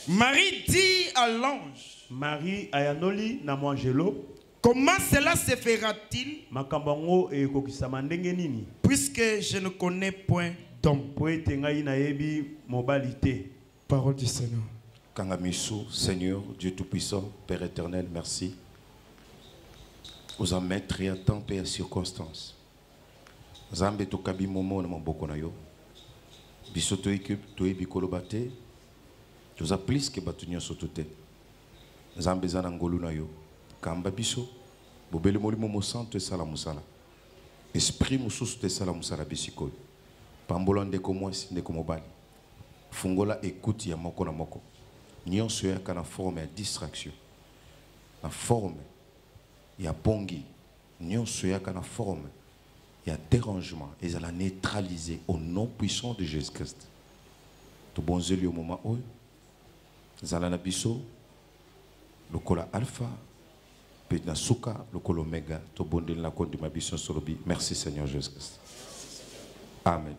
Marie dit à l'ange, Marie ayanoli na mwangelo. Comment cela se fera-t-il Makambango e kokisama ndenge nini? puisque je ne connais point d'homme? Po ete ngai nayebi mobalité. Parole du Seigneur. Kangamisu, Seigneur, Dieu Tout-Puissant, Père éternel, merci. Aux maîtres et à temps et à circonstances. Zambe to kabi momo na maboko na yo. Biso to équipe to ebi kolobate. Tu as plus que batunya sotote. Zambe zana ngolu na yo. Kamba biso. Bobele molimo mo santo sala musala. Esprit mususu te sala musala bisiko. Pambola ndeko mwasi ndeko mobali. Fungola écoute ya moko na moko. Nyonso ya kana forme ya distraction. Na forme ya bongi. Nyonso ya kana forme ya dérangement. Et ça la neutraliser au nom puissant de Jésus-Christ. To bonzeli au moment où zala na biso lokola alpha pe na suka lokola omega to bondeli na konde ma biso solobi. Merci Seigneur Jésus-Christ. Amen.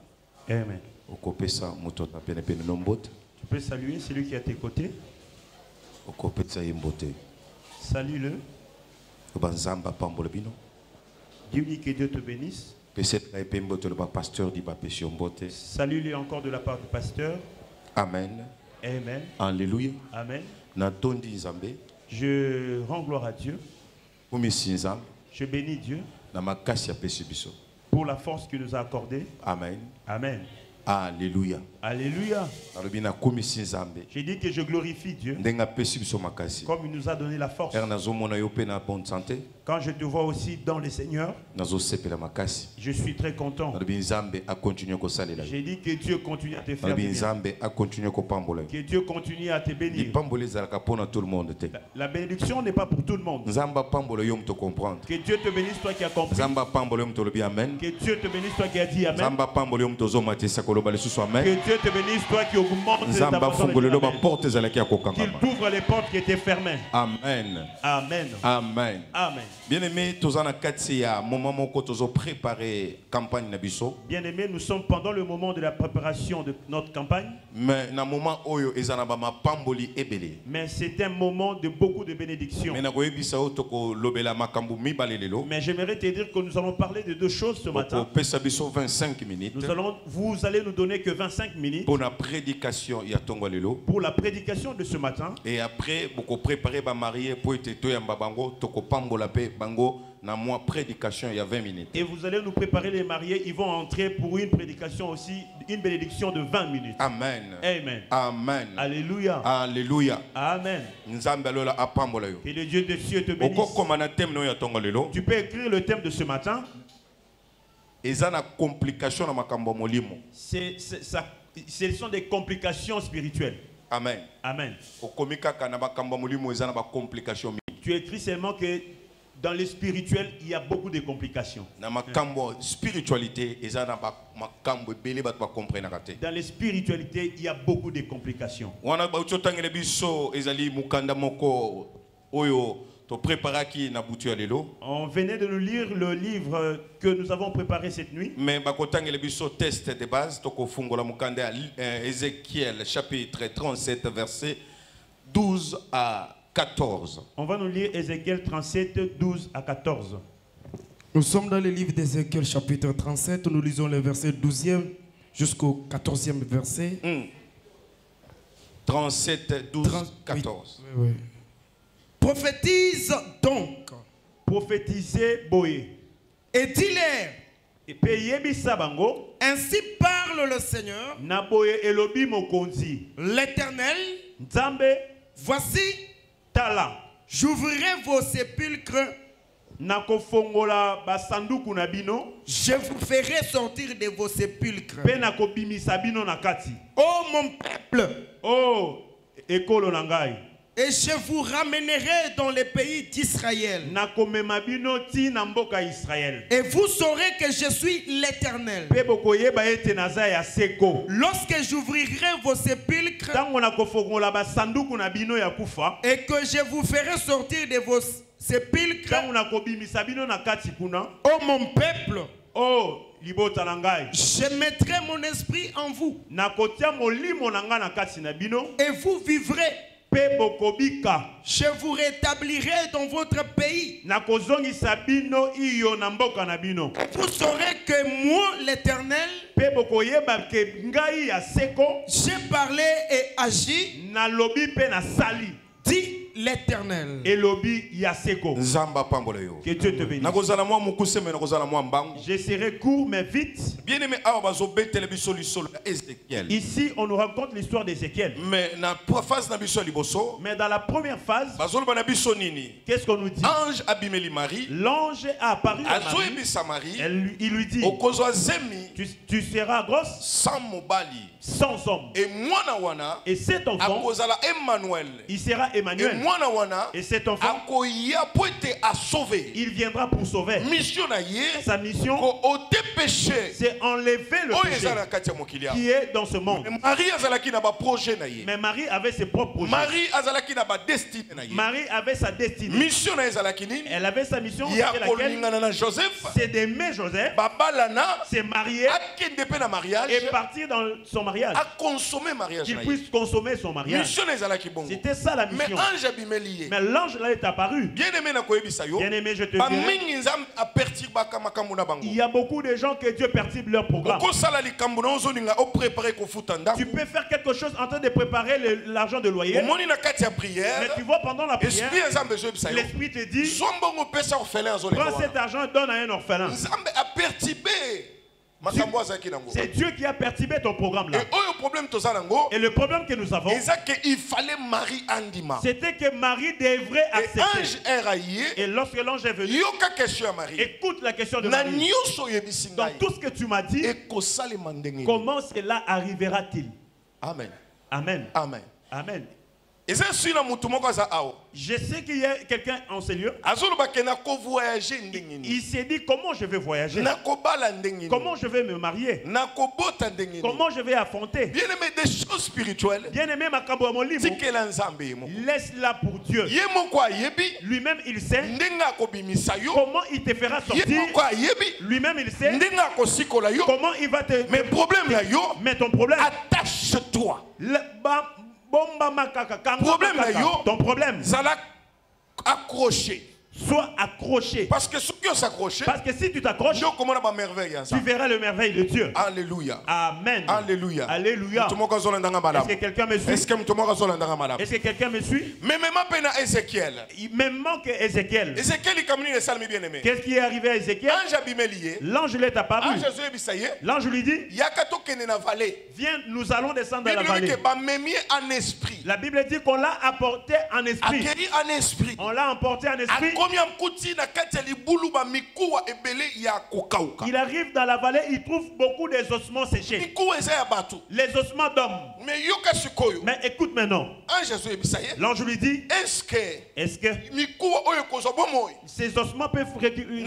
Amen. Okopesa moto ta pene pene nombote. Tu peux saluer celui qui est à tes côtés. Okopesa yimbote. Salue-le. Obanzamba pambola bino. Dis-lui que Dieu te bénisse. Salue-le encore de la part du pasteur. Amen. Amen. Alléluia. Amen. Je rends gloire à Dieu. Je bénis Dieu pour la force qu'il nous a accordée. Amen. Amen. Alléluia. Alléluia. J'ai dit que je glorifie Dieu comme il nous a donné la force. Quand je te vois aussi dans le Seigneur, je suis très content. J'ai dit que Dieu continue à te faire bien. Que Dieu continue à te bénir. La bénédiction n'est pas pour tout le monde. Que Dieu te bénisse toi qui as compris. Que Dieu te bénisse toi qui as dit Amen. Que Dieu te bénisse toi qui augmente ta porte. Qu'il ouvre les portes qui étaient fermées. Amen. Amen. Amen. Amen. Bien-aimé, Bien-aimé, nous sommes pendant le moment de la préparation de notre campagne. Mais c'est un moment de beaucoup de bénédictions. Mais j'aimerais te dire que nous allons parler de deux choses ce matin. Vous allez nous donner que 25 minutes pour la prédication de ce matin. Et après, beaucoup préparer ba marié pour être toyamba bango toko pambola pe bango na moi prédication il y a 20 minutes. Et vous allez nous préparer les mariés, ils vont entrer pour une prédication aussi, une bénédiction de 20 minutes. Amen. Amen. Amen. Alléluia. Alléluia. Amen. Nzambe alola apambola yo. Que le Dieu des cieux te bénisse. Tu peux écrire le thème de ce matin. Ce sont des complications spirituelles. Amen. Amen. Tu écris seulement que dans le spirituel, il y a beaucoup de complications. Dans la spiritualité, il y a beaucoup de complications. On venait de nous lire le livre que nous avons préparé cette nuit. Mais test de base, Ézéchiel chapitre 37 verset 12 à 14. On va nous lire Ézéchiel 37 12 à 14. Nous sommes dans le livre d'Ézéchiel chapitre 37, nous lisons le verset 12e jusqu'au 14e verset. 37 12 14. Oui. Prophétise donc. Prophétisez boé. Et dis-leur. Et payez bisabango. Ainsi parle le Seigneur. Naboye elobi mokonzi. L'Éternel. Nzambe. Voici. Tala. J'ouvrirai vos sépulcres. Nakofongola basanduku na bino. Je vous ferai sortir de vos sépulcres. Pe nakobimisa bino nakati. Oh mon peuple. Oh ekolo nangai. Et je vous ramènerai dans les pays d'Israël. Et vous saurez que je suis l'Éternel. Lorsque j'ouvrirai vos sépulcres et que je vous ferai sortir de vos sépulcres, oh mon peuple, Oh, je mettrai mon esprit en vous. Et vous vivrez. Je vous rétablirai dans votre pays. Vous saurez que moi, l'Éternel, j'ai parlé et agi, dit l'Éternel. Que Dieu te bénisse. Je serai court mais vite. Ici, on nous raconte l'histoire d'Ézéchiel. Mais dans la première phase, qu'est-ce qu'on nous dit? L'ange a apparu à Marie. Il lui dit, tu seras grosse sans homme. Et cet enfant, il sera Emmanuel. Et cet enfant, il viendra pour sauver. Sa mission, c'est enlever le péché qui est dans ce monde. Mais Marie avait ses propres projets. Marie avait sa destinée. Elle avait sa mission, c'est d'aimer Joseph, c'est marier et partir dans son mariage, qu'il puisse consommer son mariage. C'était ça la mission. Mais l'ange là est apparu. Bien-aimé, je te dis, il y a beaucoup de gens que Dieu perturbe leur programme. Tu peux faire quelque chose en train de préparer l'argent de loyer. Mais tu vois, pendant la prière, l'Esprit te dit, prends cet argent et donne à un orphelin. C'est Dieu qui a perturbé ton programme là. Et le problème que nous avons, c'était que Marie devrait accepter. Et lorsque l'ange est venu, écoute la question de Marie. Dans tout ce que tu m'as dit, comment cela arrivera-t-il? Amen. Amen. Amen. Amen. Je sais qu'il y a quelqu'un en ce lieu. Il s'est dit, comment je vais voyager? Comment je vais me marier? Comment je vais affronter? Bien-aimé, des choses spirituelles. Bien-aimé, laisse-la pour Dieu. Lui-même, il sait comment il te fera sortir. Lui-même, il sait comment il va te... Mais ton problème, attache-toi. Ton problème, accroché. Sois accroché. Parce que si tu t'accroches, tu verras le merveille de Dieu. Alléluia. Amen. Alléluia. Alléluia. Est-ce que quelqu'un me suit? Est-ce que quelqu'un me suit? Il me manque Ézéchiel. Qu'est-ce qui est arrivé à Ézéchiel? L'ange lui est apparu. L'ange lui dit, viens, nous allons descendre dans la vallée. La Bible dit qu'on l'a apporté en esprit. On l'a emporté en esprit. Il arrive dans la vallée, il trouve beaucoup des ossements séchés. Les ossements d'hommes. Mais écoute maintenant. L'ange lui dit, est-ce que ces ossements peuvent récupérer?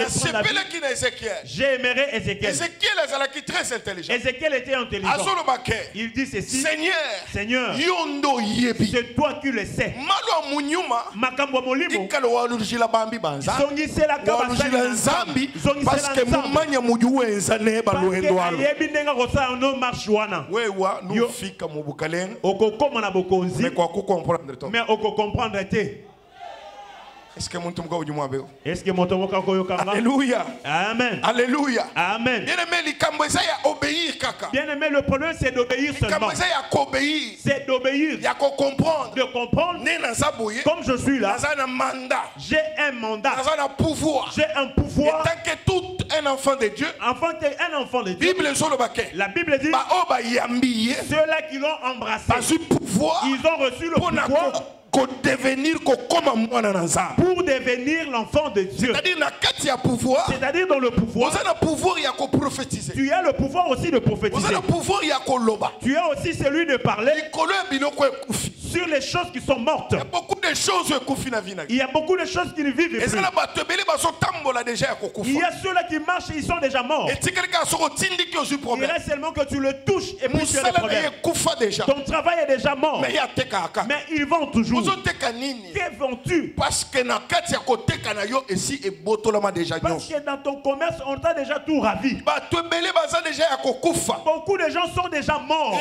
J'aimerais Ézéchiel. Ézéchiel était intelligent. Il dit ceci, Seigneur, c'est toi qui le sais. Parce que mais comprendre. Est-ce que mon Alléluia. Amen. Alléluia. Amen. Bien-aimé, le problème c'est d'obéir seulement. C'est d'obéir. De comprendre. Comme je suis là, j'ai un mandat. J'ai un pouvoir. Un enfant de Dieu. La Bible dit, ceux-là qui l'ont embrassé, ils ont reçu le pouvoir pour devenir l'enfant de Dieu. C'est-à-dire dans le pouvoir, tu as le pouvoir aussi de prophétiser. Tu as aussi celui de parler sur les choses qui sont mortes. Il y a beaucoup de choses Il y a beaucoup de choses qui ne vivent plus. Il y a ceux-là qui marchent et ils sont déjà morts. Il reste seulement que tu le touches et puis tu as des problèmes. Ton travail est déjà mort. Mais ils vont toujours. Que vends-tu? Parce que dans ton commerce, on t'a déjà tout ravi. Beaucoup de gens sont déjà morts.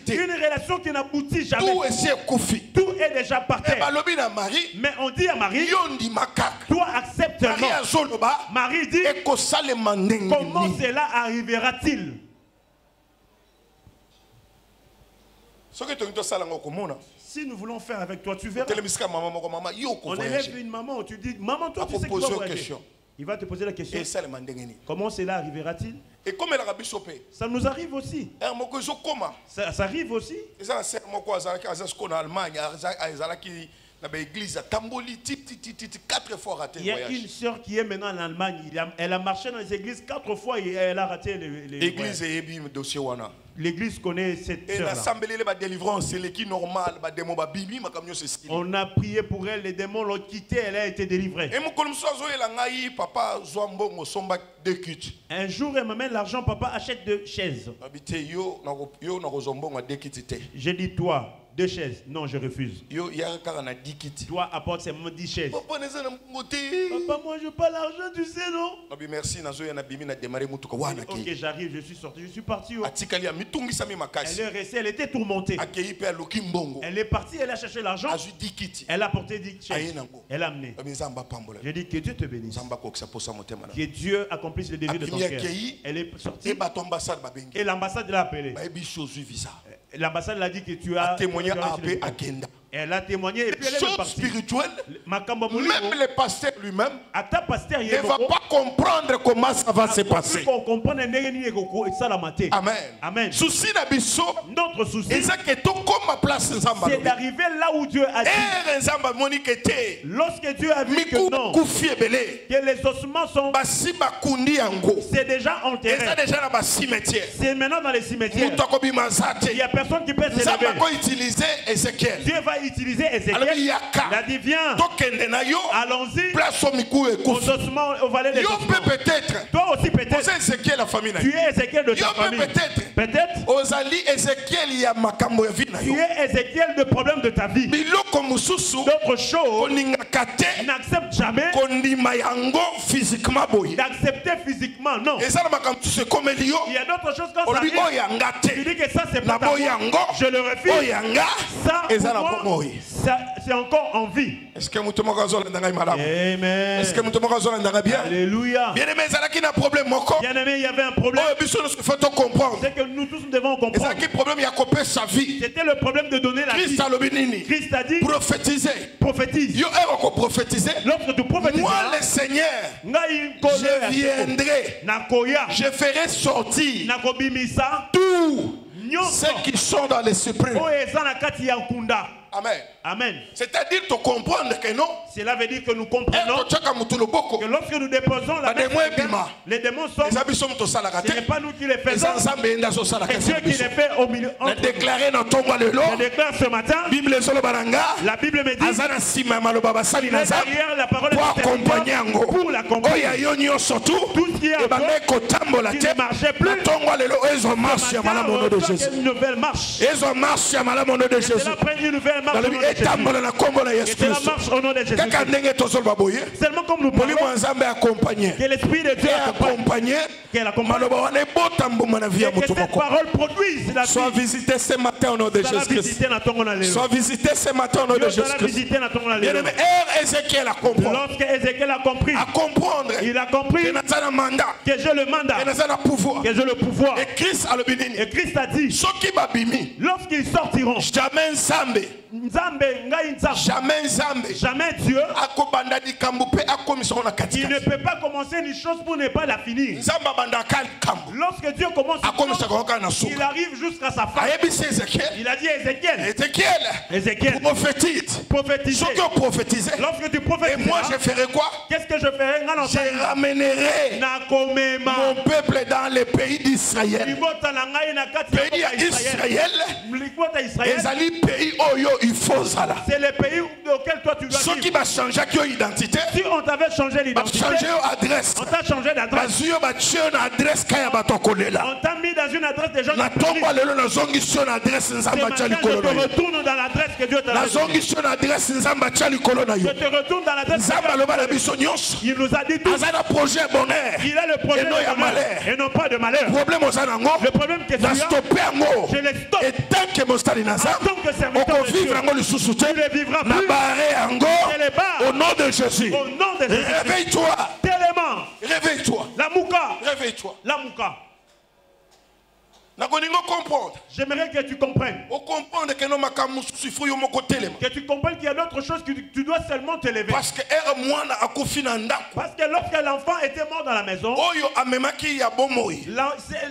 Une relation qui n'aboutit jamais. Tout est déjà par terre. Mais on dit à Marie, toi accepte seulement. Marie dit, comment cela arrivera-t-il? Si nous voulons faire avec toi, tu verras. On élève une maman, tu dis, maman, toi, tu sais quoi voyager. Il va te poser la question. Comment cela arrivera-t-il? Et comme ça nous arrive aussi. Ça arrive aussi. Il y a une sœur qui est maintenant en Allemagne. Elle a marché dans les églises 4 fois et elle a raté l'église. L'église connaît cette sœur-là. On a prié pour elle, les démons l'ont quittée, elle a été délivrée. Un jour, elle me met l'argent, papa achète 2 chaises. J'ai dit, toi, 2 chaises. Non, je refuse. Toi, apporte seulement 10 chaises. Papa, moi, je n'ai pas l'argent, tu sais, non? Ok, j'arrive, je suis sorti, je suis parti. Elle est restée, elle était tourmentée. Elle est partie, elle a cherché l'argent. Elle a porté 10 chaises. Elle a amené. J'ai dit que Dieu te bénisse. Que Dieu accomplisse le désir de ton cœur. Elle est sortie. Et l'ambassade l'a appelée. L'ambassade l'a dit que tu as témoigné. Elle a témoigné et puis elle est partie. Spirituelles, même le pasteur lui-même ne va pas comprendre comment ça va se passer. Amen. Amen. Notre souci, c'est d'arriver là où Dieu a dit. Lorsque Dieu a vu que non, que les ossements sont, c'est déjà enterré. C'est maintenant dans les cimetières. Il n'y a personne qui peut s'élever. Dieu va utiliser Ézéchiel. Il a dit, viens, allons-y aux ossements, au valet des ossements. Toi aussi peut-être. Tu es Ézéchiel de ta famille. Peut-être. Tu es Ézéchiel de problème de ta vie. D'autres choses n'acceptent jamais d'accepter physiquement. Non. Il y a d'autres choses quand ça arrive. Tu dis que ça c'est pas ta foi. Je le refuse. Ça, c'est encore en vie. Est-ce que Amen. Est-ce que bien? Alléluia. Bien-aimé, il y a un problème. Bien-aimé, il y avait un problème. C'est que nous tous devons comprendre. C'était le problème de donner la vie. Christ a dit, prophétise. Lorsque tu prophétises, moi le Seigneur, je viendrai, je ferai sortir tout ceux qui sont dans l'esprit. Amen. Amen. C'est-à-dire de comprendre que non. Cela veut dire que nous comprenons que lorsque nous déposons la main, les démons sont. Ce n'est pas nous qui les faisons. C'est Dieu qui les fait au milieu. Je déclare ce matin. La Bible me dit. Derrière la parole pour l'accompagner. Tout ce qui est qui ne marchait plus. Une nouvelle marche. Cela prend une nouvelle marche. Et la marche au nom de Jésus. Seulement comme nous parlons, que l'Esprit de Dieu accompagne, que cette parole produise la vie. Sois visité ce matin au nom de Jésus-Christ. Sois visité ce matin au nom de Jésus-Christ. Lorsque Ézéchiel a compris, il a compris que j'ai le mandat, que j'ai le pouvoir. Et Christ a dit, lorsqu'ils sortiront, Jamais Nzambe. Jamais Dieu. Il ne peut pas commencer une chose pour ne pas la finir. Lorsque Dieu commence une chose, il arrive jusqu'à sa fin. Il a dit à Ézéchiel, prophétiser. Lorsque tu prophétises, et moi je ferai quoi? Qu'est-ce que je ferai? Je ramènerai mon peuple dans le pays d'Israël. Pays d'Israël. C'est le pays auquel toi tu dois vivre. Ceux qui va changer identité. Si on t'avait changé l'identité, on t'a changé d'adresse. On t'a mis dans une adresse des gens qui te retourne dans l'adresse que Dieu t'a donnée. Je te retourne dans l'adresse. Il nous a dit tout. Il a le projet de bonheur et non pas de malheur. Le problème que tu as, je les stoppe. Et tant que mon stade n'a pas, on vivra plus. Tu ne vivras plus. Au nom de Jésus. Au nom de Jésus. Réveille-toi. Tellement. Réveille-toi. La mouka. Réveille-toi. La mouka. Comprendre. J'aimerais que tu comprennes. Que tu comprennes qu'il y a d'autres choses que tu dois seulement te lever. Parce que lorsque l'enfant était mort dans la maison,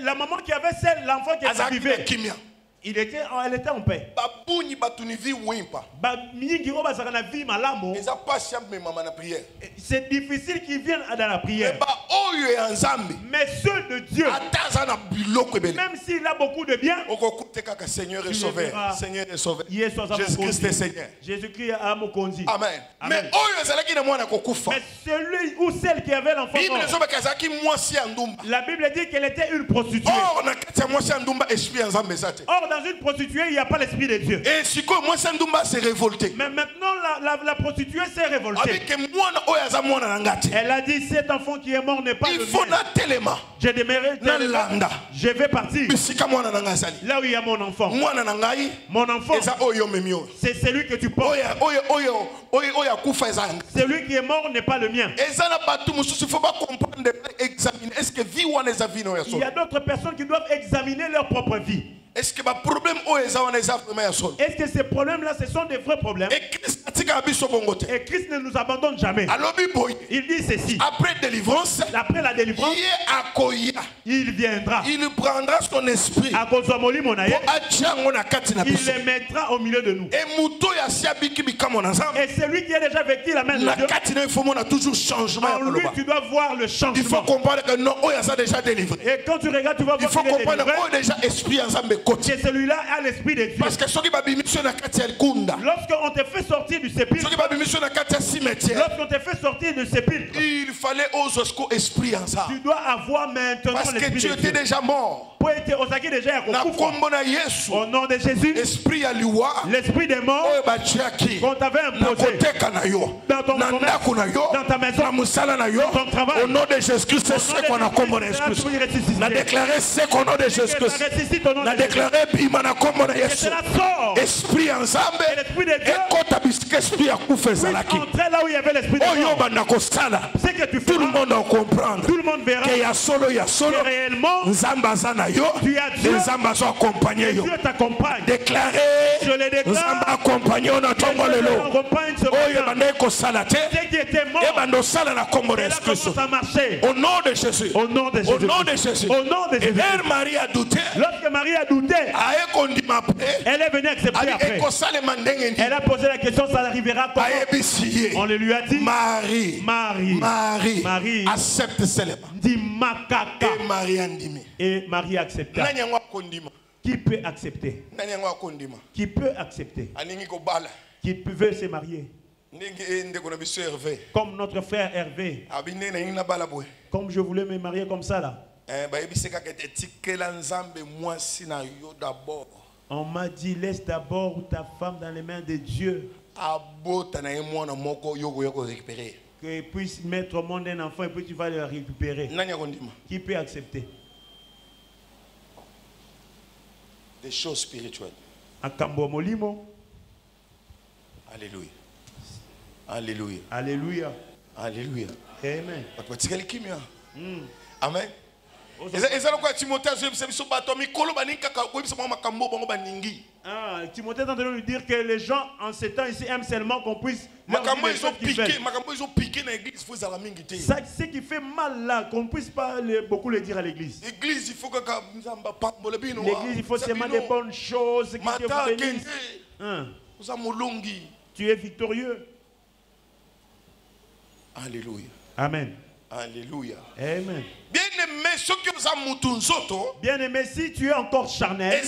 la maman qui avait l'enfant qui était vivait, elle était en paix. C'est difficile qu'ils viennent dans la prière. Mais ceux de Dieu, même s'il a beaucoup de bien, Seigneur et Sauveur, Seigneur et Sauveur, Jésus-Christ est Seigneur. Jésus-Christ a mon conduit. Amen. Mais celui ou celle qui avait l'enfant mort, la Bible dit qu'elle était une prostituée. Or, dans une prostituée, il n'y a pas l'esprit de Dieu. Et s'est révolté. Mais maintenant, la prostituée s'est révoltée. Elle a dit, cet enfant qui est mort n'est pas le mien. Je demeure je vais partir. Là où il y a mon enfant. Mon enfant, c'est celui que tu portes. Celui qui est mort n'est pas le mien. Il y a d'autres personnes qui doivent examiner leur propre vie. Est-ce que ces problèmes-là, ce sont des vrais problèmes? Et Christ ne nous abandonne jamais. Il dit ceci. Après la délivrance, il viendra. Il prendra son esprit. Il les mettra au milieu de nous. Et celui qui a déjà vécu la main de Dieu, en lui, tu dois voir le changement. Il faut comprendre que non, il a déjà délivré. Et quand tu regardes, tu vas voir il faut comprendre que déjà esprit ensemble. Que celui-là a l'esprit de Dieu. Parce que lorsqu'on te fait sortir du sépulcre, lorsqu'on te fait sortir du sépulcre, il fallait oser esprit ensemble. Tu dois avoir maintenant parce que tu étais déjà mort. Au nom de Jésus, l'esprit des morts qu'on t'avait imposé dans ton commerce, dans ta maison, dans ton travail, au nom de Jésus-Christ, c'est ce qu'on a comme excuse. On a déclaré ce qu'on a de Jésus-Christ. On a déclaré esprit ensemble et quand esprit a coupé Zalaki. Là où il y avait l'esprit de mort, c'est que tu tout le monde va comprendre. Tout le monde verra qu'il y a solo, réellement Nzambazana yo, Nzambazo accompagné yo. Dieu t'accompagne. Déclaré, je le déclare. Nzamba accompagné on a tombé le lot. Oyo bandeko salate. Qui était mort. Et bando sala na kombo rescousse. Au nom de Jésus. Au nom de Jésus. Au nom de Jésus. Au nom de Jésus. Et Marie a douté. Lorsque Marie a douté, elle est venue accepter après. Elle a posé la question, ça arrivera comment? On le lui a dit. Marie. Accepte seulement. Dit makaka. Et Marie andimi. Et Marie accepta. Qui peut accepter? Qui peut accepter? Qui veut se marier? Comme notre frère Hervé. Comme je voulais me marier comme ça là. On m'a dit, laisse d'abord ta femme dans les mains de Dieu. Qu'il puisse mettre au monde un enfant et puis tu vas le récupérer. Qui peut accepter? Des choses spirituelles. Alléluia. Alléluia. Alléluia. Alléluia. Amen. Amen. Ah, Timothée est en train de lui dire que les gens en ces temps ici aiment seulement qu'on puisse. Ils ont piqué dans l'église. Ce qui fait mal là, qu'on ne puisse pas beaucoup le dire à l'église. L'église, il faut que l'église, il faut seulement des bonnes choses qui te bénissent. Tu es victorieux. Alléluia. Amen. Alléluia. Amen. Bien aimé, si tu es encore charnel,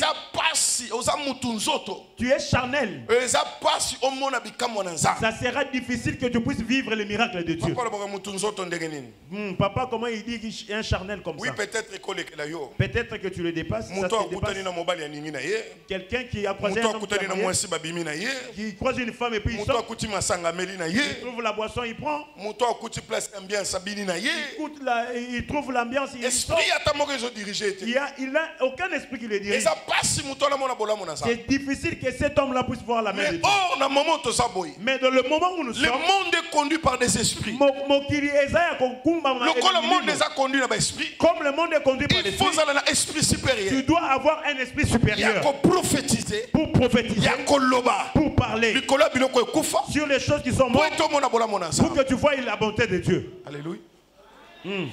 tu es charnel. Ça sera difficile que tu puisses vivre les miracles de Dieu. Papa, comment il dit qu'il est un charnel comme ça? Oui, peut-être que tu le dépasses. Quelqu'un qui a croisé un homme qui croise une femme et puis il sort. Il trouve la boisson, il prend. Il trouve l'ambiance. Il n'a aucun esprit qui le dirige. C'est difficile que cet homme-là puisse voir la main de Dieu. Mais dans le moment où nous sommes, le monde est conduit par des esprits. Le monde les a conduits par des esprits. Comme le monde est conduit par des esprits, tu dois avoir un esprit supérieur. Pour prophétiser, pour parler sur les choses qui sont mortes, pour que tu vois la bonté de Dieu. Alléluia.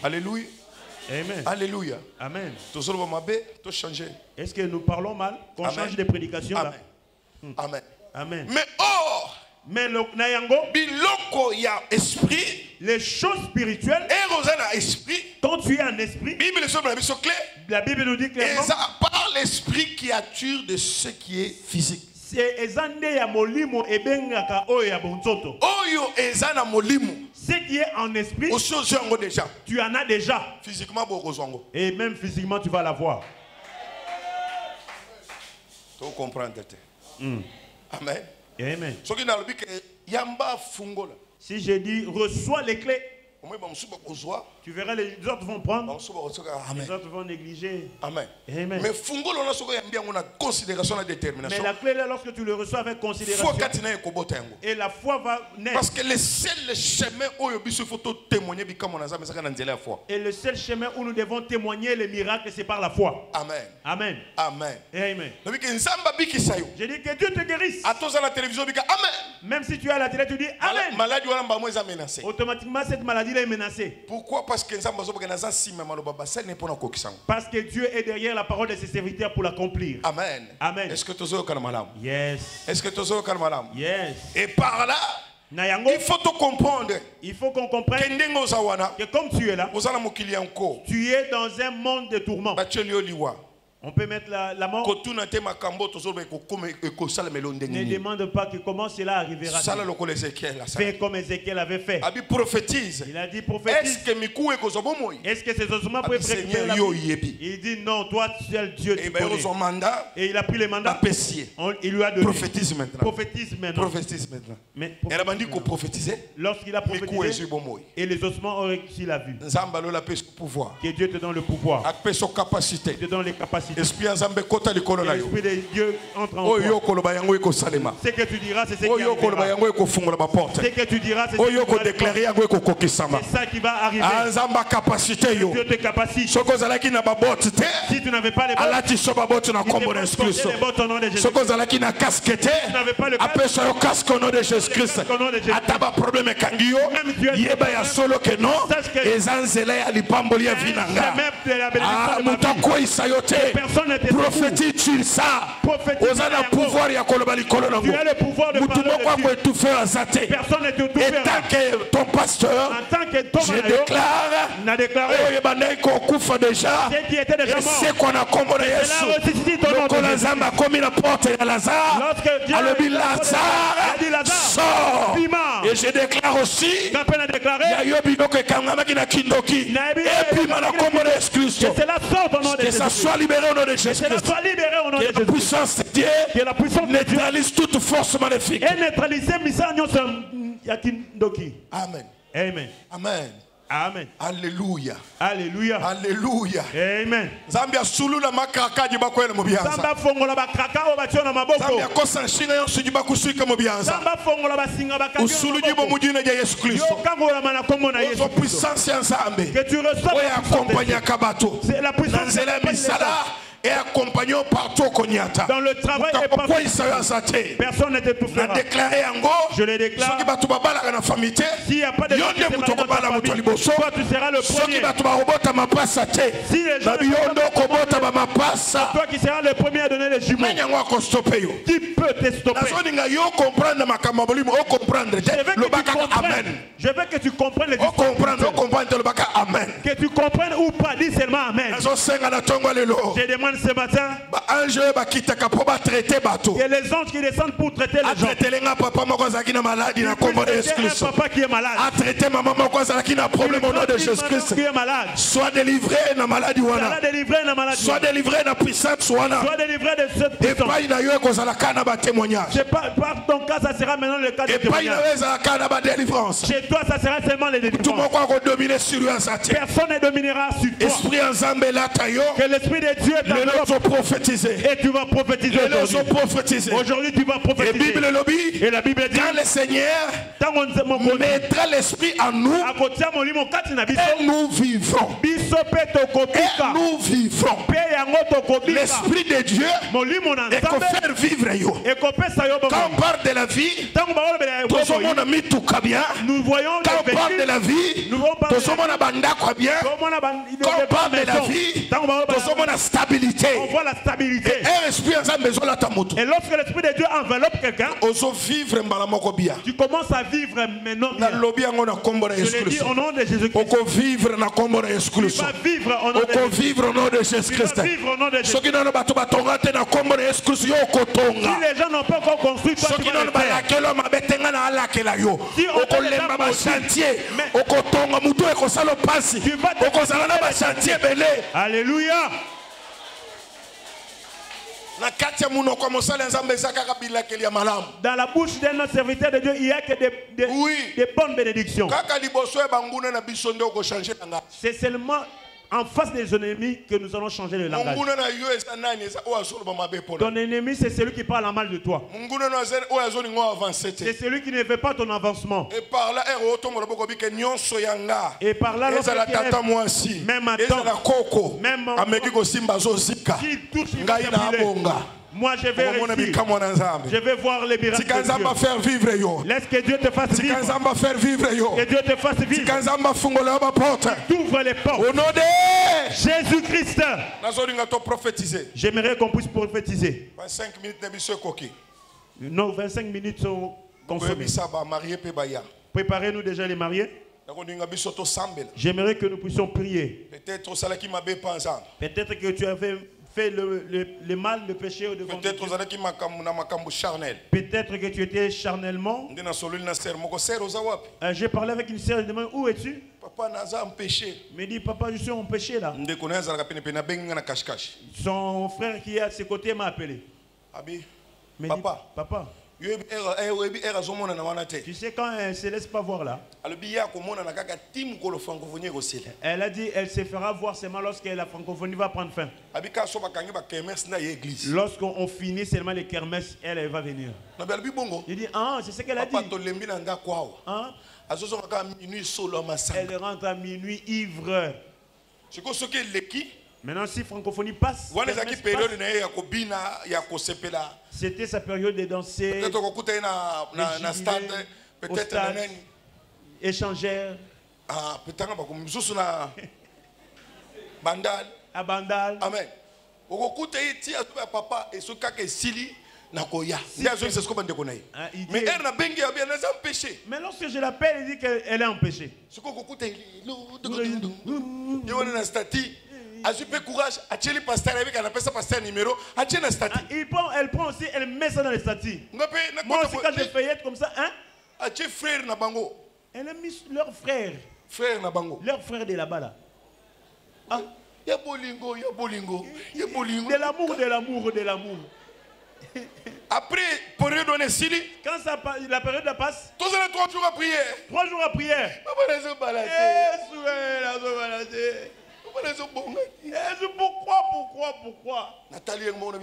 Alléluia. Amen. Alléluia. Amen. Est-ce que nous parlons mal? Qu'on change de prédication là? Amen. Amen. Mais le nayango, biloko ya esprit, les choses spirituelles, quand tu es un esprit, la Bible nous dit clairement, c'est par l'esprit qui attire de ce qui est physique. C'est ezande ya molimo ebengaka oyo ya bonzoto. Oyo ezana molimo. Ce qui est en esprit, tu en as déjà. Physiquement, et même physiquement, tu vas l'avoir. Tu comprends? Amen. Amen. Si je dis reçois les clés, tu verras les autres vont prendre, les autres vont négliger. Amen. Amen. Mais la clé là, lorsque tu le reçois avec considération, et la foi va naître. Parce que le seul chemin où et le seul chemin où nous devons témoigner les miracles, c'est par la foi. Amen. Amen. Amen. Amen. Je dis que Dieu te guérisse. Même si tu es à la télé, tu dis Amen. Automatiquement, cette maladie là est menacée. Pourquoi? Parce que Dieu est derrière la parole de ses serviteurs pour l'accomplir. Amen. Amen. Est-ce que tu as malam? Yes. Est-ce que tu as yes. Et par là, il faut te comprendre. Il faut qu'on comprenne que comme tu es là, tu es dans un monde de tourments. On peut mettre la mort. Ne demande pas que comment cela arrivera. Fais comme Ézéchiel avait fait. Il a dit prophétise. Est-ce que ces ossements peuvent récupérer la vie? Il dit non, toi seul Dieu tu connais. Et il a pris le mandat. Il lui a donné. Prophétise maintenant. Mais lorsqu'il a prophétisé, et les ossements ont reçu la vue. Que Dieu te donne le pouvoir. Capacité. Te donne les capacités. L'esprit de Dieu entre en toi. Ce que tu diras, c'est ce qui arrivera. Ce que tu diras, c'est ce qui va arriver. Dieu te capacite. Si tu n'avais pas les bottes, il te porte les bottes au nom de Jésus. Si tu n'avais pas le casque au nom de Jésus-Christ. Personne ne te prophétise ça. Vous avez le pouvoir de parler de Dieu. Personne ne te et tant que ton pasteur, je déclare déjà ce qui était déjà mort. C'est qu'on a commis la porte de Lazare. Lazare sort. Et je déclare aussi et puis que ça soit libéré au nom de Jésus. Que la puissance de Dieu neutralise toute force maléfique. Amen. Amen. Amen. Amen. Alléluia. Alléluia. Alléluia. Amen. Zambia sulula makraka jibakwele mubianza. Zamba fongola bakraka obatyo na maboko. Zambia kosa nshinga yonse jibakusuika mubianza. Zamba fongola basinga bakaka. Usulu jibo mujina ja Yesu Kristo. Yo kangola mana kombo na Yesu. Puissance ya Nzambe. Que tu reçois la puissance. C'est la puissance. Nanzela misala. et accompagnant partout Konyata. Dans le travail et partout. Personne n'était tout fait. Je le déclare. S'il n'y a pas de toi, tu seras le premier. Si les gens toi qui seras le premier à donner les jumeaux. Qui peut te stopper? Je veux que tu comprennes les que tu comprennes ou pas, dis seulement amen. Je demande ce matin que les anges qui descendent pour traiter les gens. Un papa qui est malade. Qui est malade. Sois délivré de la maladie. Sois délivré de la puissance. Sois délivré de cette puissance. C'est pas ton cas, ça sera maintenant le cas de témoignage. Chez toi, ça sera seulement les délivrances. Personne ne dominera sur toi. Que l'Esprit de Dieu t'enveloppe. Et tu vas prophétiser aujourd'hui. Aujourd'hui, tu vas prophétiser. Et la Bible dit, quand le Seigneur mettra l'Esprit en nous, et nous vivrons. Et nous vivrons. L'Esprit de Dieu est qu'on faire vivre. Quand on parle de la vie, nous voyons quand on parle de la vie, quand on parle de la vie, on a stabilité. On voit la stabilité. Et lorsque l'Esprit de Dieu enveloppe quelqu'un, tu commences à vivre maintenant bien. Je le dis au nom de Jésus-Christ. Tu vas vivre au nom de Jésus-Christ. Si les gens n'ont pas encore construit, toi tu vas le faire. Si on te les alléluia. Dans la bouche d'un autre serviteur de Dieu, il n'y a que des bonnes bénédictions. C'est seulement en face des ennemis que nous allons changer le langage. Ton ennemi, c'est celui qui parle en mal de toi. C'est celui qui ne veut pas ton avancement. Et par là, même à temps, même qui touche, il va t'appeler. Moi je vais réussir. Je vais voir les miracles de Dieu. Laisse que Dieu te fasse vivre. Que Dieu te fasse vivre. T'ouvre les portes. Au nom de Jésus-Christ. J'aimerais qu'on puisse prophétiser. 25 minutes. Non, 25 minutes sont consommées. Préparez-nous déjà les mariés. J'aimerais que nous puissions prier. Peut-être que tu avais fait le mal, le péché devant Dieu. Peut-être que tu étais charnellement. J'ai parlé avec une sœur et demandé où es-tu? Papa n'a un péché. Me dit papa, je suis en péché là. Son frère qui est à ses côtés m'a appelé. Papa. Papa. Tu sais quand elle ne se laisse pas voir là. Elle a dit elle se fera voir seulement lorsque la francophonie va prendre fin. Lorsqu'on finit seulement les kermesses, elle va venir. Il dit ah c'est ce qu'elle a dit. Hein? Elle rentre à minuit ivre. Maintenant, si francophonie passe, c'était sa période de danser, peut-être échangère, à Bandal. Amen. Mais lorsque je l'appelle, il dit qu'elle est empêchée. Elle prend aussi, elle met ça dans les statuts. Moi aussi quand je feuillette comme ça, hein? Elle a mis leur frère. Leur frère de là-bas là. Ah. De l'amour. Après, période on est sili. Quand la période passe, 3 jours à prière. 3 jours à prière. Pourquoi? Nathalie, mon Dieu,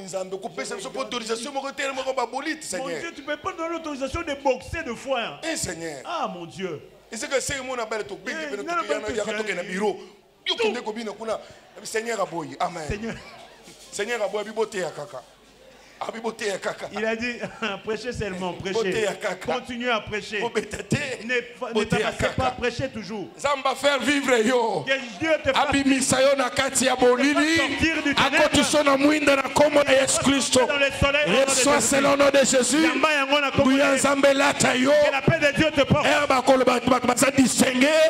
tu ne peux pas donner l'autorisation de boxer de foi. Seigneur. Ah mon Dieu. Et c'est que c'est mon appel au bureau. Seigneur. Seigneur a boit biboté à kaka. Il a dit, prêchez seulement, prêchez. Continuez à prêcher. Ne t'abassez pas, prêchez toujours. Faire vivre yo. Que Dieu te fasse sortir du ténèbre. Reçois selon le nom de Jésus. Que la paix de Dieu te porte.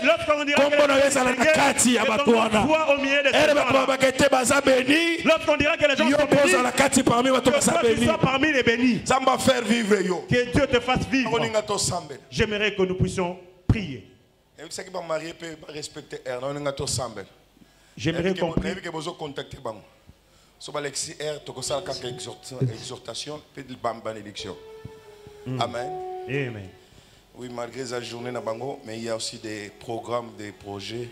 Lorsqu'on dira que les gens voient au milieu de ces gens, lorsqu'on dira que les gens sont bénis, que tu sois parmi les bénis. Que Dieu te fasse vivre. J'aimerais que nous puissions prier. J'aimerais qu'on prie. Amen. Amen. Oui, malgré la journée, mais il y a aussi des programmes, des projets.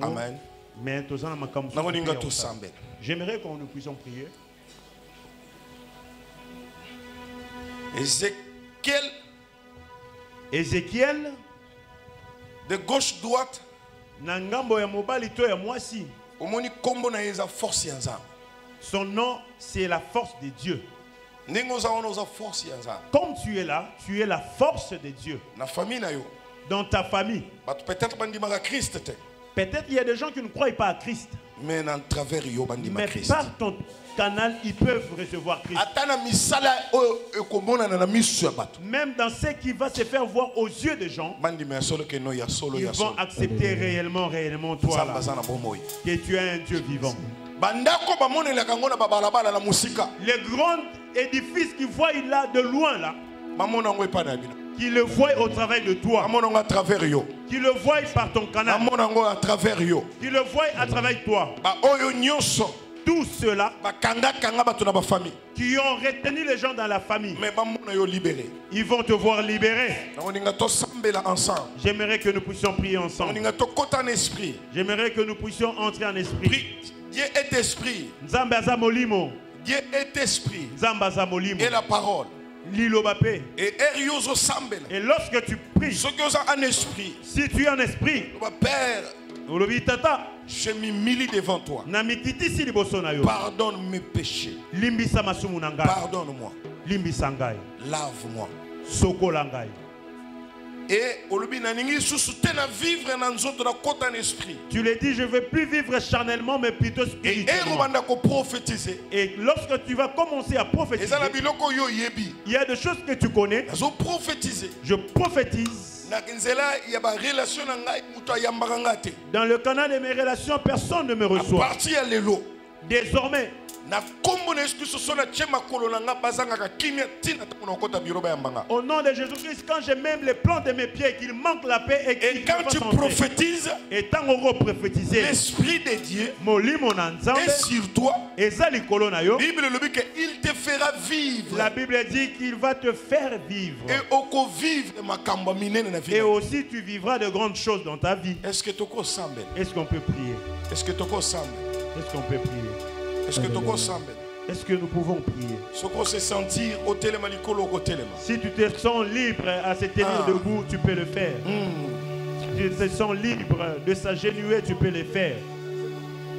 Amen. J'aimerais que nous puissions prier. Ézéchiel de gauche droite son nom c'est la force de Dieu. Comme tu es là, tu es la force de Dieu. Dans ta famille. Peut-être il y a des gens qui ne croient pas à Christ. Mais par ton canal, ils peuvent recevoir Christ. Même dans ce qui va se faire voir aux yeux des gens, ils vont accepter réellement toi là, que tu es un Dieu vivant. Les grands édifices qu'ils voient là de loin là, qui le voient au travail de toi, qui le voient par ton canal, qui le voient à travers toi. Tous ceux-là qui ont retenu les gens dans la famille, ils vont te voir libéré. J'aimerais que nous puissions prier ensemble. J'aimerais que nous puissions entrer en esprit. Dieu est esprit. Dieu est esprit. Et la parole. Et lorsque tu pries, si tu es en esprit, je m'humilie devant toi. Pardonne mes péchés. Pardonne-moi. Lave-moi. Et tu le dis, je ne veux plus vivre charnellement, mais plutôt spirituellement. Et lorsque tu vas commencer à prophétiser, il y a des choses que tu connais. Je prophétise. Dans le canal de mes relations, personne ne me reçoit. Désormais, au nom de Jésus-Christ, quand je mets les plans de mes pieds, qu'il manque la paix et quand tu prophétises, l'Esprit de Dieu est sur toi. La Bible dit qu'il te fera vivre. La Bible dit qu'il va te faire vivre. Et aussi tu vivras de grandes choses dans ta vie. Est-ce qu'on peut prier? Est-ce qu'on peut prier? Est-ce que nous pouvons prier? Si tu te sens libre à se tenir debout, tu peux le faire. Si tu te sens libre de s'agenouiller, tu peux le faire.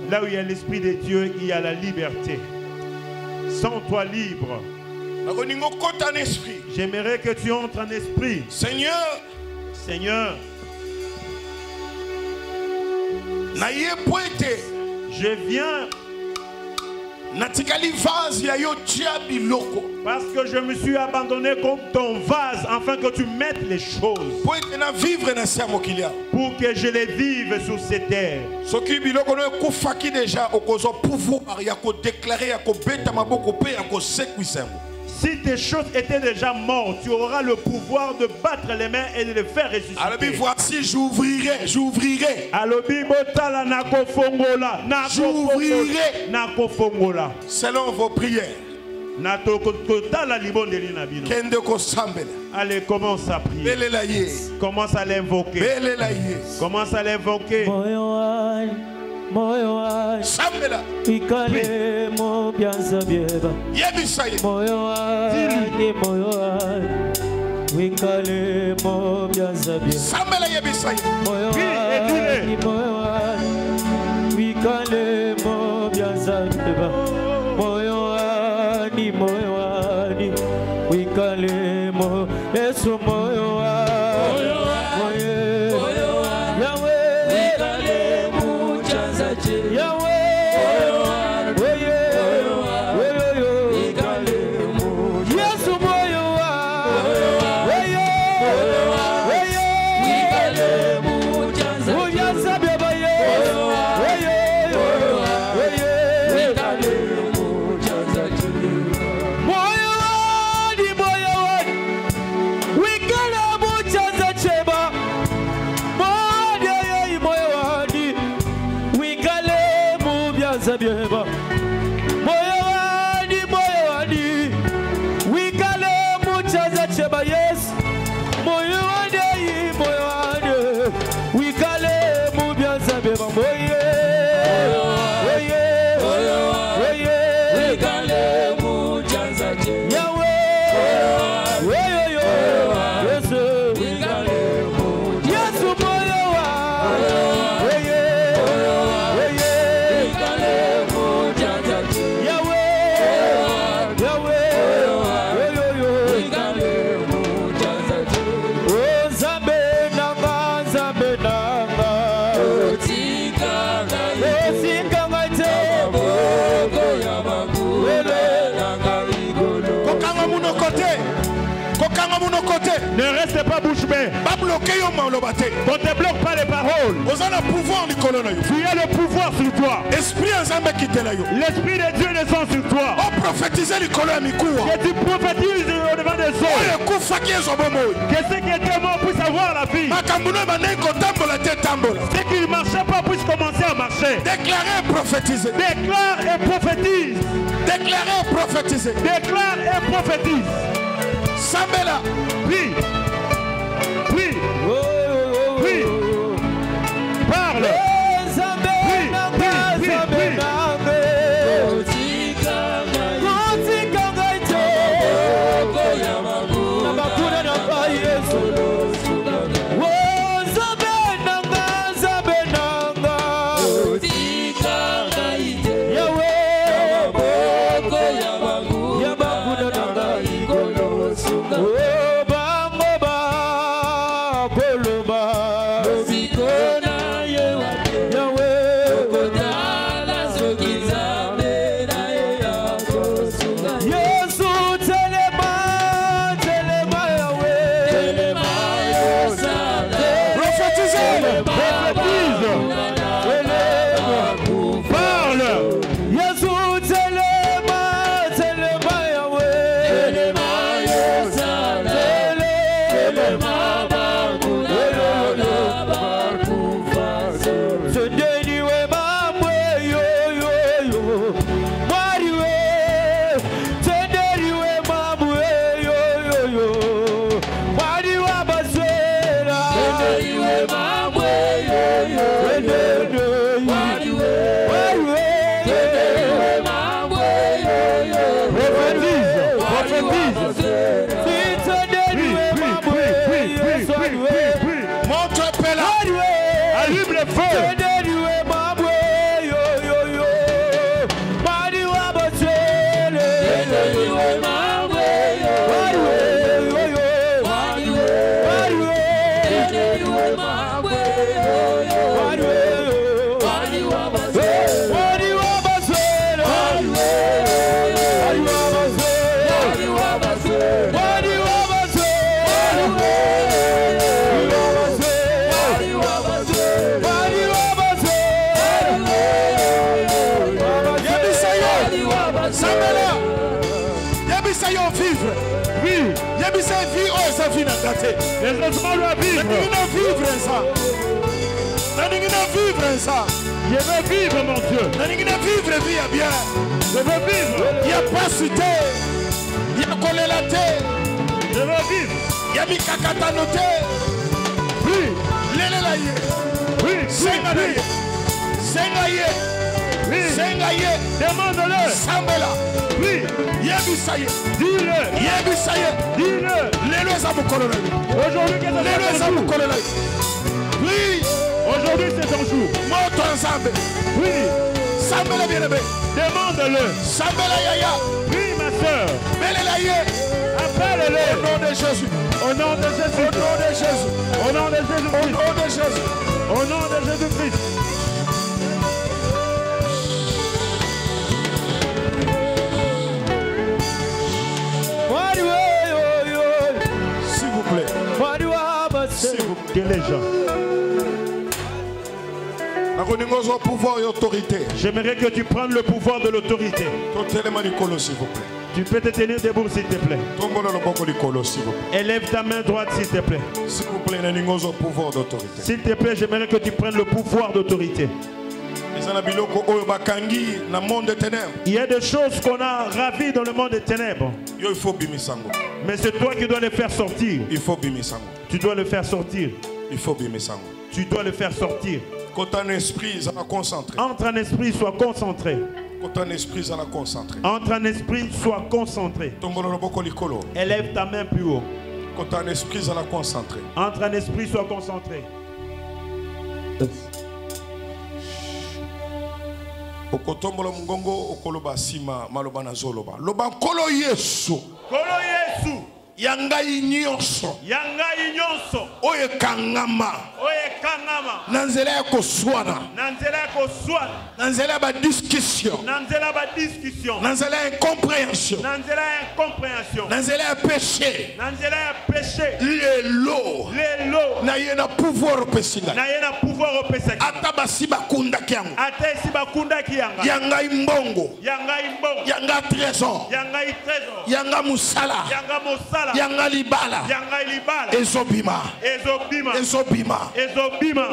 Là où il y a l'Esprit de Dieu, il y a la liberté. Sens-toi libre. J'aimerais que tu entres en esprit. Seigneur, je viens parce que je me suis abandonné comme ton vase afin que tu mettes les choses pour que je les vive sur cette terre. Si tes choses étaient déjà mortes, tu auras le pouvoir de battre les mains et de les faire ressusciter. Alors voici, j'ouvrirai. J'ouvrirai. Selon vos prières. Allez, commence à prier. Commence à l'invoquer. Commence à l'invoquer. Moyo ikale mo byanza bieba moyo ikale mo byanza bieba moyo ikale Wikalemo Biazabeba Moyoani Moyoani Wikalemo Yesu Moyoani Ne restez pas bouche bée. On ne te bloque pas les paroles. Tu as le pouvoir sur toi. L'Esprit de Dieu descend sur toi. Que tu prophétises au devant des autres. Que ceux qui étaient morts puissent avoir la vie. Ceux qui ne marchaient pas puissent commencer à marcher. Déclarer et prophétiser. Déclare et prophétise. Déclarer et prophétiser. Déclare et prophétise. Sambela. Oui. Oui. Oui. Parle. Oui. Oui. Oui. Les ossements doivent vivre. Je veux vivre, mon Dieu. Je veux vivre. Il y a pas cité. Il y a collé la terre. Je veux vivre. Il y a mis kakatanoté. Oui. Lélelaye. Oui. Sengaye. Sengaye. Oui. Sengaye. Demande-le. Sambela. Oui. Yebisaye. Dis-le. Yebisaye. Dis-le. Lelo za mukolo na yo. Aujourd'hui, qu'est-ce que Lelo za mukolo na yo. Oui. Aujourd'hui c'est ton jour. Oui. Demande-le. Prie ma soeur. Appelle-le. Au nom de Jésus. Au nom de Jésus. Au nom de Jésus. Au nom de Jésus. Au nom de Jésus-Christ. S'il vous plaît. S'il vous plaît. Que les gens. J'aimerais que tu prennes le pouvoir de l'autorité. Tu peux te tenir debout s'il te plaît. Élève ta main droite s'il te plaît. S'il vous plaît, pouvoir d'autorité. S'il te plaît, j'aimerais que tu prennes le pouvoir d'autorité. Il y a des choses qu'on a ravies dans le monde des ténèbres. Mais c'est toi qui dois les faire sortir. Tu dois le faire sortir. Tu dois le faire sortir. Entre un esprit, sois concentré. Entre un esprit, sois concentré. Entre un esprit, sois concentré. Élève ta main plus haut. Entre un esprit, sois concentré. Entre un esprit, sois concentré. Okotombola mungongo okoloba sima maloba na zoloba. Loba kolo Yesu. Kolo Yesu. Yangai nyonso. Yangai nyonso. Oye kangama. Oye kangama. Nanzela ya koswana. Nanzela ya koswana. Nanzela ba discussion. Nanzela ba discussion. Nanzela incompréhension. Nanzela incompréhension. Nanzela ya péché. Nanzela ya péché. Lelo. Lelo. Na yena pouvoir pesinga. Na yena pouvoir opesaki. Ata basi bakunda kyango. Ata esi bakunda kiyanga. Yangai mbongo. Yangai mbongo. Yanga trésor. Yangai trésor. Yanga musala. Yanga musala. Yanga libala. Yanga libala. Ezobima. Ezobima. Ezobima. Ezobima.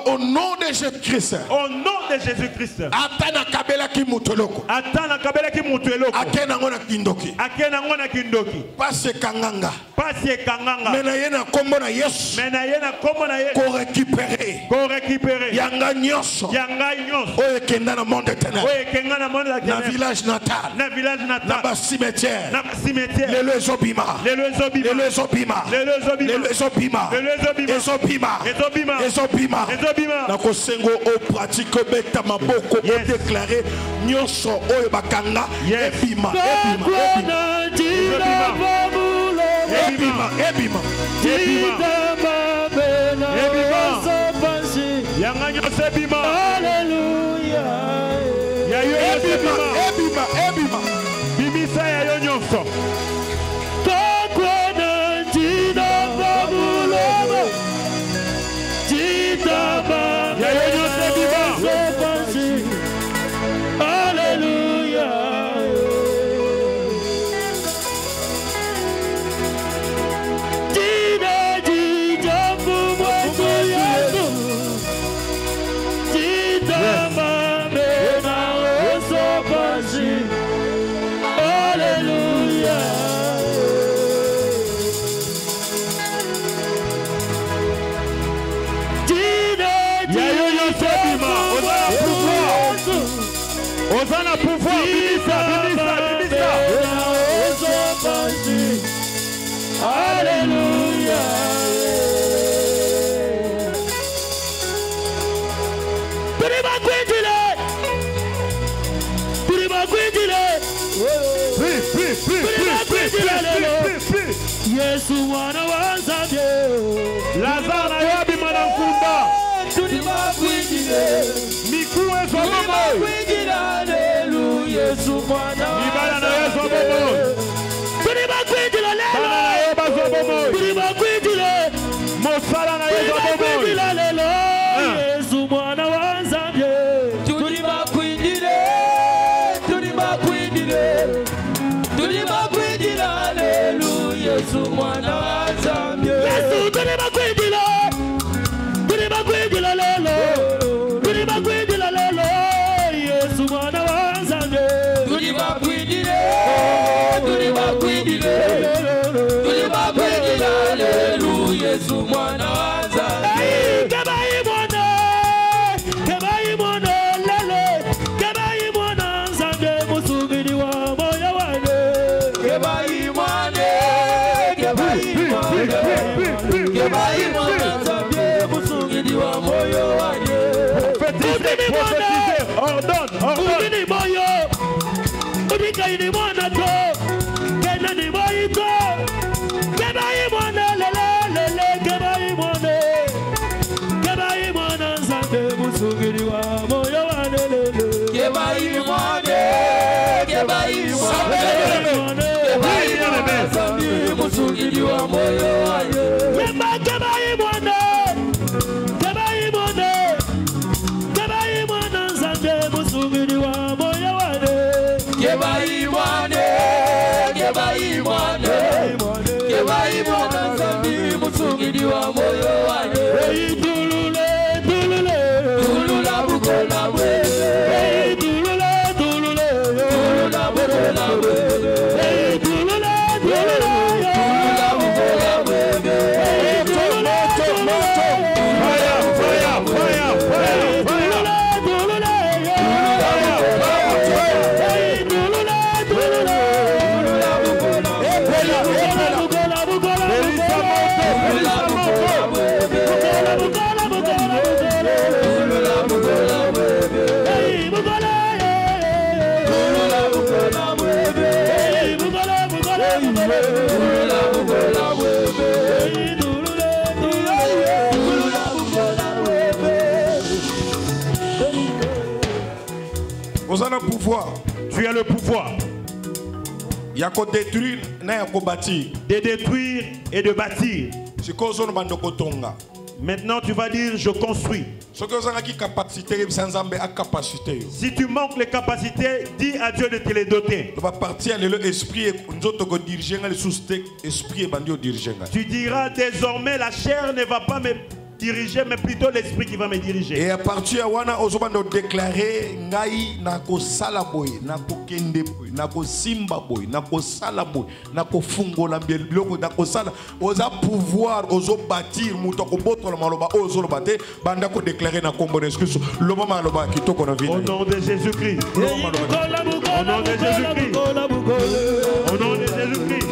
Au nom de Jésus-Christ. Au nom de Jésus-Christ. Atana kabela ki mutoloko. Atana kabela ki mutoloko. Akena ngona kindoki. Akena ngona kindoki. Passe kanganga. Passe kanganga. Mena yena kombo na Yesu. Mena yena kombo na Yesu. Ko récupérer. Ko récupérer. Yanga nyonso. Yanga nyonso. Oye kenda na monde ténèbres. Oye kenda na monde ténèbres. Na village natal. Na village natal. Na ba cimetière. Na cimetière. Le ezobima. Le ezobima. Le ezobima. Le ezobima. Le ezobima. Le ezobima. Ezobima. Ezobima. Ezobima. Na kosengo o pratique beta maboko o déclarer nyonso oyo bakanga ebima yanga nyonso ebima. Alléluia. Yayo ebima bimisa yayo nyonso. Alléluia. Osana pouvoir, bimisa. Alléluia. Yesu mwana wa Nzambe. Lazaro na yobi mwana nkunda. Mikuwe sobomo. Yesu mwana wa Nibala na Yesu sobomo. Mosala na Yesu sobomo. Yesu mwana wa Nzambe. Yesu mwana wa Nzambe. Yesu Yesu mwana wa Nzambe. Vous avez le pouvoir. Tu as le pouvoir. Il y a qu'à détruire, il y a qu'à bâtir. De détruire et de bâtir. Maintenant tu vas dire je construis. Si tu manques les capacités, dis à Dieu de te les doter. Tu diras désormais la chair ne va pas me diriger, mais plutôt l'esprit qui va me diriger. Et à partir de là, on va déclarer ngai nako salaboy, nako kende boy, nako simba boy, nako salaboy, nako fungola biloko, nako sala. Oza pouvoir, ozo bâtir, mutoko boto la maloba, ozo lo bate, banda ko déclarer na kombo excuse. Loba maloba ki toko na vie. Au nom de Jésus-Christ. Au nom de Jésus-Christ. Au nom de Jésus-Christ.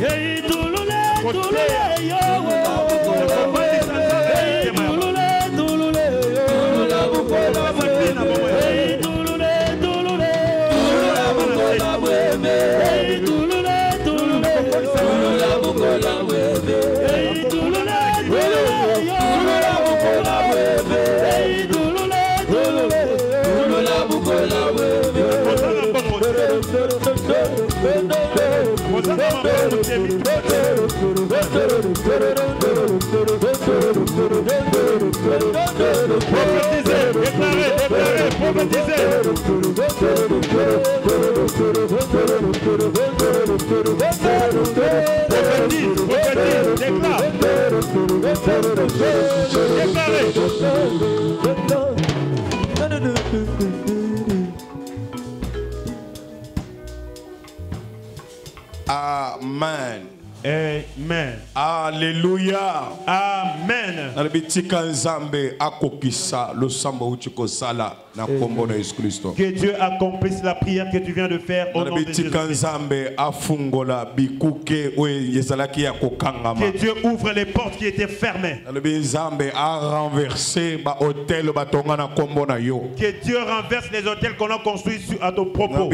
Hey, tulule, tulule, yo. Amen. Amen. Alléluia. Amen. Que Dieu accomplisse la prière que tu viens de faire au nom de Jésus. Que Dieu ouvre les portes qui étaient fermées. Que Dieu renverse les hôtels qu'on a construits à ton propos.